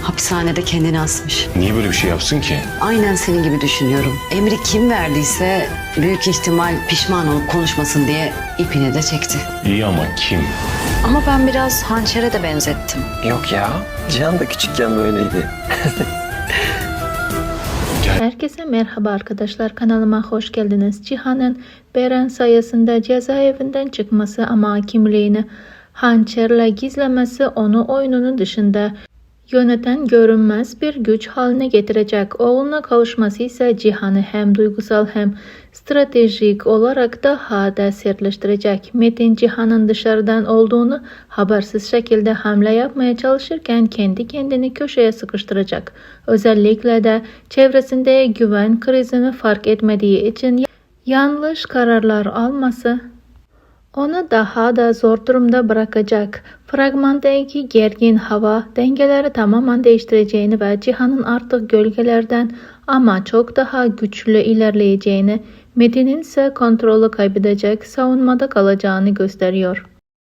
hapishanede kendini asmış. Niye böyle bir şey yapsın ki? Aynen senin gibi düşünüyorum. Emri kim verdiyse büyük ihtimal pişman olup konuşmasın diye ipini de çekti. İyi ama kim? Ama ben biraz hançere de benzettim. Yok ya. Cihan da küçükken böyleydi. Herkese merhaba arkadaşlar, kanalıma hoş geldiniz. Cihan'ın Beren sayesinde cezaevinden çıkması ama kimliğini hançerle gizlemesi onu oyununun dışında yöneten görünmez bir güç haline getirecek. Oğluna kavuşması ise Cihan'ı hem duygusal hem stratejik olarak daha da sertleştirecek. Metin Cihan'ın dışarıdan olduğunu habersiz şekilde hamle yapmaya çalışırken kendi kendini köşeye sıkıştıracak. Özellikle de çevresinde güven krizini fark etmediği için yanlış kararlar alması onu daha da zor durumda bırakacak. Fragmandaki gergin hava dengeleri tamamen değiştireceğini ve Cihan'ın artık gölgelerden ama çok daha güçlü ilerleyeceğini, Metin'in ise kontrolü kaybedecek, savunmada kalacağını gösteriyor.